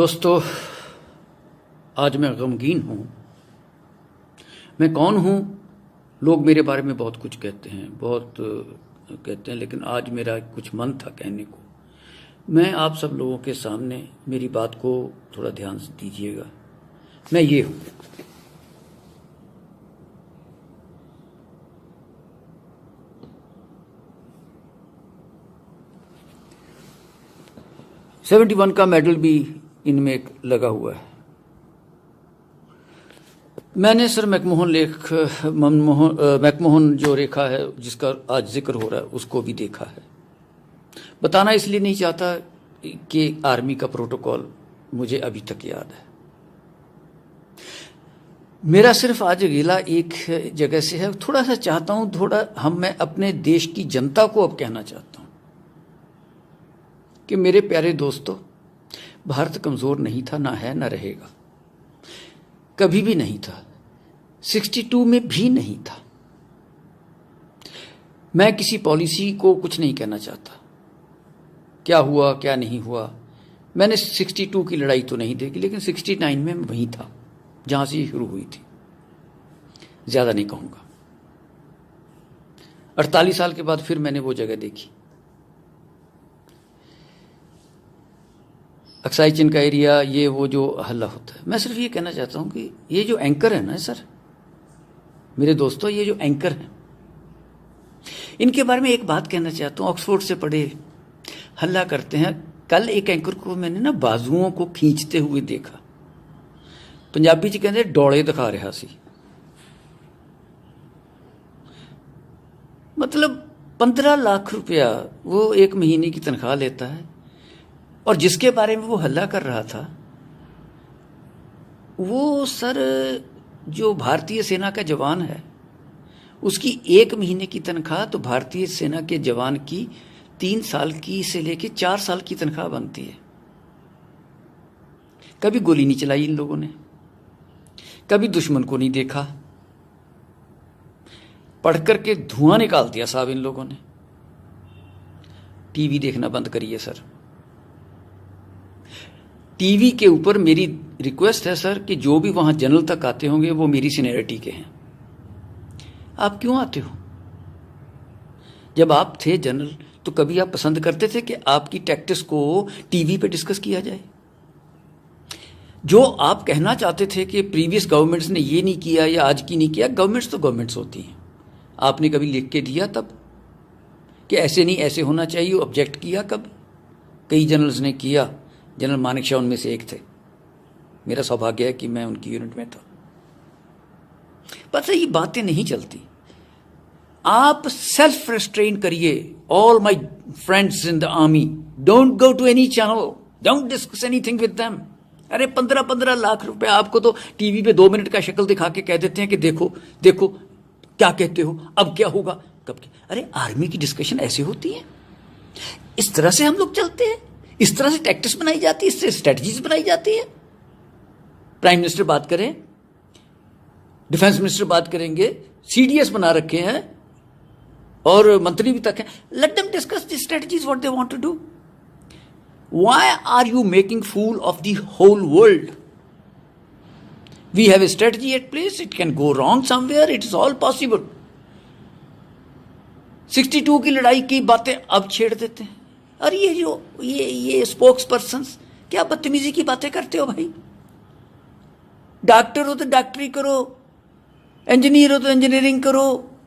दोस्तों, आज मैं गमगीन हूँ। मैं कौन हूँ? लोग मेरे बारे में बहुत कुछ कहते हैं, लेकिन आज मेरा कुछ मन था कहने को। मैं आप सब लोगों के सामने मेरी बात को थोड़ा ध्यान से दीजिएगा। मैं ये हूँ। $71 का मेडल भी इनमें एक लगा हुआ है। मैंने सर मैकमोहन जो रेखा है, जिसका आज जिक्र हो रहा है, उसको भी देखा है। बताना इसलिए नहीं चाहता कि आर्मी का प्रोटोकॉल मुझे अभी तक याद है। मेरा सिर्फ आज गिला एक जगह से है। थोड़ा सा चाहता हूं, मैं अपने देश की जनता को अब कहना चाहता हूं कि मेरे प्यारे दोस्तों, भारत कमजोर नहीं था, ना है, ना रहेगा, कभी भी नहीं था। 62 में भी नहीं था। मैं किसी पॉलिसी को कुछ नहीं कहना चाहता, क्या हुआ क्या नहीं हुआ। मैंने 62 की लड़ाई तो नहीं देखी, लेकिन 69 में मैं वहीं था जहां से शुरू हुई थी। ज्यादा नहीं कहूंगा। 48 साल के बाद फिर मैंने वो जगह देखी। अक्साई चिन का एरिया, ये वो जो हल्ला होता है। मैं सिर्फ ये कहना चाहता हूं कि ये जो एंकर है ना सर, मेरे दोस्तों, ये जो एंकर हैं, इनके बारे में एक बात कहना चाहता हूं। ऑक्सफोर्ड से पढ़े, हल्ला करते हैं। कल एक एंकर को मैंने ना बाजुओं को खींचते हुए देखा। पंजाबी च कहते डोले दिखा रहा सी। मतलब 15 लाख रुपया वो एक महीने की तनख्वाह लेता है, और जिसके बारे में वो हल्ला कर रहा था, वो सर जो भारतीय सेना का जवान है, उसकी एक महीने की तनख्वाह तो भारतीय सेना के जवान की 3 साल की से लेके 4 साल की तनख्वाह बनती है। कभी गोली नहीं चलाई इन लोगों ने, कभी दुश्मन को नहीं देखा, पढ़ करके धुआं निकाल दिया साहब इन लोगों ने। टीवी देखना बंद करिए सर। टीवी के ऊपर मेरी रिक्वेस्ट है सर कि जो भी वहां जनरल तक आते होंगे वो मेरी सीनियरिटी के हैं। आप क्यों आते हो? जब आप थे जनरल तो कभी आप पसंद करते थे कि आपकी टैक्टिक्स को टीवी पे डिस्कस किया जाए? जो आप कहना चाहते थे कि प्रीवियस गवर्नमेंट्स ने ये नहीं किया या आज की नहीं किया, गवर्नमेंट्स तो गवर्नमेंट्स होती हैं। आपने कभी लिख के दिया तब कि ऐसे नहीं, ऐसे होना चाहिए? ऑब्जेक्ट किया कब? कई जनरल्स ने किया। जनरल मानेकशॉ उनमें से एक थे। मेरा सौभाग्य है कि मैं उनकी यूनिट में था। पता ये बातें नहीं चलती। आप सेल्फ रेस्ट्रेन करिए। All my friends in the army, don't go to any channel, don't discuss anything with them. अरे 15-15 लाख रुपए आपको तो टीवी पे 2 मिनट का शक्ल दिखा के कह देते हैं कि देखो देखो क्या कहते हो, अब क्या होगा, कब क्या। अरे आर्मी की डिस्कशन ऐसे होती है, इस तरह से हम लोग चलते हैं, इस तरह से टैक्टिक्स बनाई जाती है, इससे स्ट्रेटजीज बनाई जाती है। प्राइम मिनिस्टर बात करें, डिफेंस मिनिस्टर बात करेंगे, सीडीएस बना रखे हैं और मंत्री भी तक हैं। Let them discuss the strategies what they want to do. Why are you making fool of the whole world? We have a strategy at place, it can go wrong somewhere, it is all possible. 62 की लड़ाई की बातें अब छेड़ देते हैं। और ये स्पोक्स पर्सन क्या बदतमीजी की बातें करते हो भाई? डॉक्टर हो तो डॉक्टरी करो, इंजीनियर हो तो इंजीनियरिंग करो,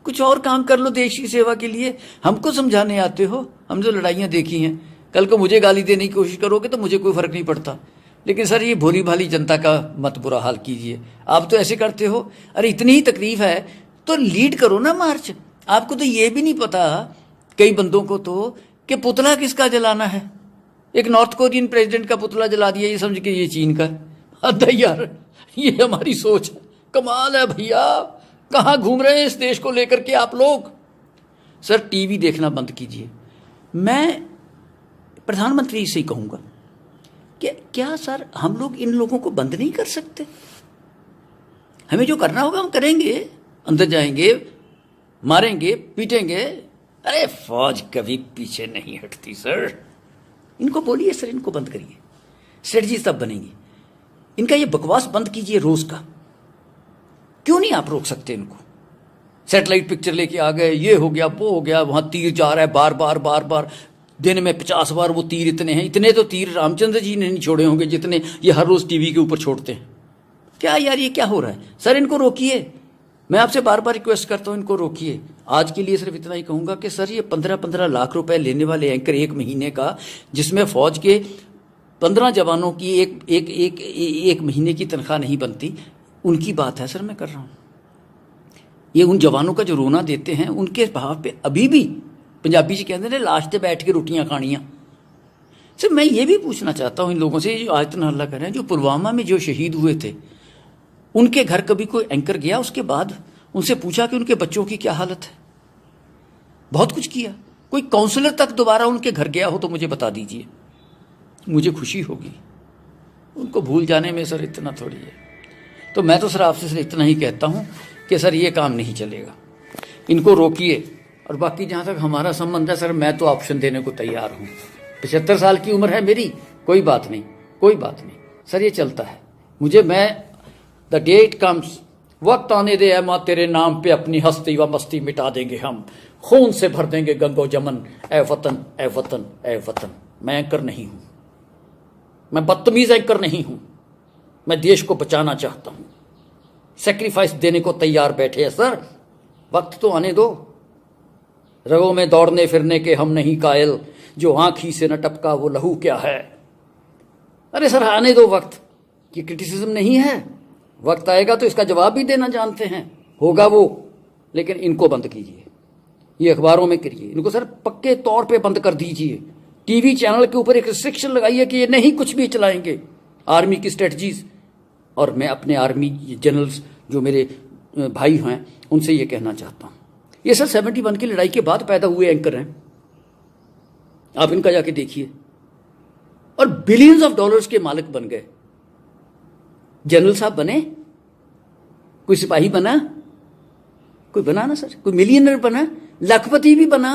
कुछ और काम कर लो देश की सेवा के लिए। हमको समझाने आते हो? हम जो लड़ाइयां देखी हैं, कल को मुझे गाली देने की कोशिश करोगे तो मुझे कोई फर्क नहीं पड़ता। लेकिन सर ये भोली भाली जनता का मत बुरा हाल कीजिए। आप तो ऐसे करते हो। अरे इतनी ही तकलीफ है तो लीड करो ना मार्च। आपको तो ये भी नहीं पता, कई बंदों को तो, कि पुतला किसका जलाना है। एक नॉर्थ कोरियन प्रेसिडेंट का पुतला जला दिया, ये समझ के ये चीन का। अरे यार, ये हमारी सोच है। कमाल है भैया, कहां घूम रहे हैं इस देश को लेकर के आप लोग? सर टीवी देखना बंद कीजिए। मैं प्रधानमंत्री से ही कहूंगा कि क्या सर हम लोग इन लोगों को बंद नहीं कर सकते? हमें जो करना होगा हम करेंगे, अंदर जाएंगे, मारेंगे, पीटेंगे। अरे फौज कभी पीछे नहीं हटती सर। इनको बोलिए सर, इनको बंद करिए। स्ट्रेटजीज तब बनेंगी। इनका ये बकवास बंद कीजिए रोज का। क्यों नहीं आप रोक सकते इनको? सैटेलाइट पिक्चर लेके आ गए, ये हो गया वो हो गया, वहां तीर जा रहा है बार बार बार बार, दिन में 50 बार वो तीर इतने हैं। इतने तो तीर रामचंद्र जी ने नहीं छोड़े होंगे जितने ये हर रोज टीवी के ऊपर छोड़ते हैं। क्या यार ये क्या हो रहा है? सर इनको रोकिए, मैं आपसे बार बार रिक्वेस्ट करता हूं, इनको रोकिए। आज के लिए सिर्फ इतना ही कहूंगा कि सर ये 15-15 लाख रुपए लेने वाले एंकर एक महीने का, जिसमें फौज के 15 जवानों की एक महीने की तनख्वाह नहीं बनती, उनकी बात है सर मैं कर रहा हूं। ये उन जवानों का जो रोना देते हैं उनके भाव पे अभी भी पंजाबी जी कहते हैं लाश पे बैठ के रोटियां खानियां। सर मैं ये भी पूछना चाहता हूं इन लोगों से जो आज तक हल्ला कर रहे हैं, जो पुलवामा में जो शहीद हुए थे, उनके घर कभी कोई एंकर गया उसके बाद उनसे पूछा कि उनके बच्चों की क्या हालत है? बहुत कुछ किया। कोई काउंसलर तक दोबारा उनके घर गया हो तो मुझे बता दीजिए, मुझे खुशी होगी। उनको भूल जाने में सर इतना थोड़ी है। तो मैं तो सर आपसे सर इतना ही कहता हूं कि सर ये काम नहीं चलेगा, इनको रोकिए। और बाकी जहां तक हमारा संबंध है सर, मैं तो ऑप्शन देने को तैयार हूं। 75 साल की उम्र है मेरी, कोई बात नहीं, कोई बात नहीं सर, ये चलता है। मैं द डेट कम्स, वक्त आने दे माँ तेरे नाम पे अपनी हस्ती व मस्ती मिटा देंगे हम, खून से भर देंगे गंगो जमन, ए वतन ए वतन ए वतन। मैं एंकर नहीं हूं, मैं बदतमीज एंकर नहीं हूं, मैं देश को बचाना चाहता हूं। सेक्रीफाइस देने को तैयार बैठे हैं सर, वक्त तो आने दो। रगों में दौड़ने फिरने के हम नहीं कायल, जो आंखी से न टपका वो लहू क्या है। अरे सर आने दो वक्त, ये क्रिटिसिज्म नहीं है। वक्त आएगा तो इसका जवाब भी देना जानते हैं, होगा वो। लेकिन इनको बंद कीजिए, ये अखबारों में करिए, इनको सर पक्के तौर पे बंद कर दीजिए। टीवी चैनल के ऊपर एक रिस्ट्रिक्शन लगाइए कि ये नहीं कुछ भी चलाएंगे आर्मी की स्ट्रेटजीज। और मैं अपने आर्मी जनरल्स जो मेरे भाई हैं उनसे ये कहना चाहता हूं, ये सर 71 की लड़ाई के बाद पैदा हुए एंकर हैं, आप इनका जाके देखिए। और बिलियंस ऑफ डॉलर्स के मालिक बन गए। जनरल साहब बने, कोई सिपाही बना, कोई बना ना सर, कोई मिलियनर बना, लखपति भी बना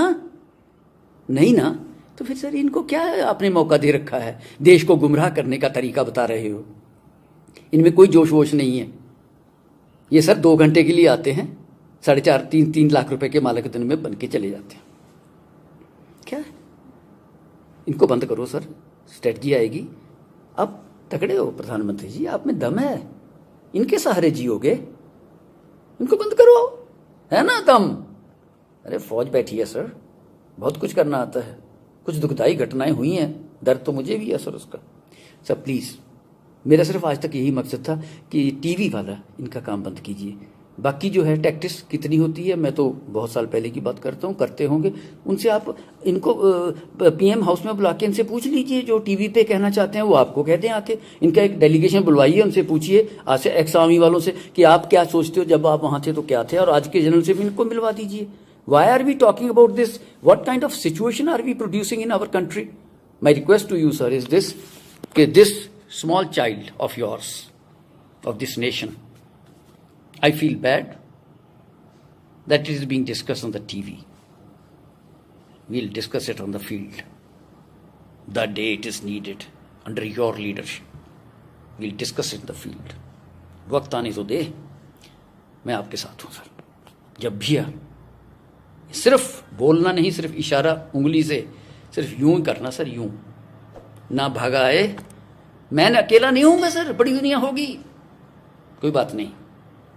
नहीं ना। तो फिर सर इनको क्या आपने मौका दे रखा है? देश को गुमराह करने का तरीका बता रहे हो। इनमें कोई जोश वोश नहीं है। ये सर 2 घंटे के लिए आते हैं, 4.5-3 लाख रुपए के मालिक दिन में बन के चले जाते हैं। क्या है? इनको बंद करो सर, स्ट्रेटजी आएगी। अब तगड़े हो प्रधानमंत्री जी, आप में दम है, इनके सहारे जियोगे, इनको बंद करो, है ना दम। अरे फौज बैठी है सर, बहुत कुछ करना आता है। कुछ दुखदाई घटनाएं हुई हैं, दर्द तो मुझे भी है सर उसका। सर प्लीज, मेरा सिर्फ आज तक यही मकसद था कि टीवी वाला इनका काम बंद कीजिए। बाकी जो है टैक्टिस कितनी होती है, मैं तो बहुत साल पहले की बात करता हूँ, करते होंगे। उनसे आप इनको पीएम हाउस में बुला के इनसे पूछ लीजिए, जो टीवी पे कहना चाहते हैं वो आपको कह दें आके। इनका एक डेलीगेशन बुलवाइए, उनसे पूछिए आज से एक्स आर्मी वालों से कि आप क्या सोचते हो, जब आप वहां थे तो क्या थे, और आज के जनरल से भी इनको मिलवा दीजिए। Why are we talking about this? What kind of situation are we producing in our country? My request to you, sir, is this: that this small child of yours, of this nation, I feel bad that it is being discussed on the TV. We'll discuss it on the field. The day it is needed, under your leadership, we'll discuss it in the field. वक्त आने तो दे, मैं आपके साथ हूँ sir. जब भी सिर्फ बोलना नहीं, सिर्फ इशारा उंगली से, सिर्फ यूं ही करना सर, यूं ना भगाए। मैं अकेला नहीं हूं, मैं सर, बड़ी दुनिया होगी, कोई बात नहीं,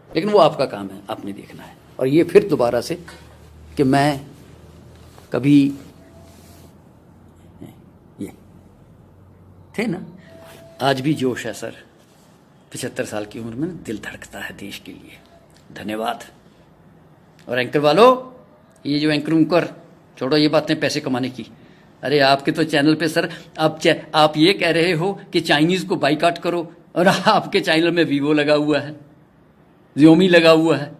लेकिन वो आपका काम है, आपने देखना है। और ये फिर दोबारा से कि मैं कभी ये थे ना, आज भी जोश है सर। 75 साल की उम्र में दिल धड़कता है देश के लिए। धन्यवाद। और एंकर वालों, ये जो एंकर उंकर छोड़ो, ये बातें पैसे कमाने की। अरे आपके तो चैनल पे सर आप ये कह रहे हो कि चाइनीज को बाइकाट करो, और आपके चैनल में वीवो लगा हुआ है, Xiaomi लगा हुआ है।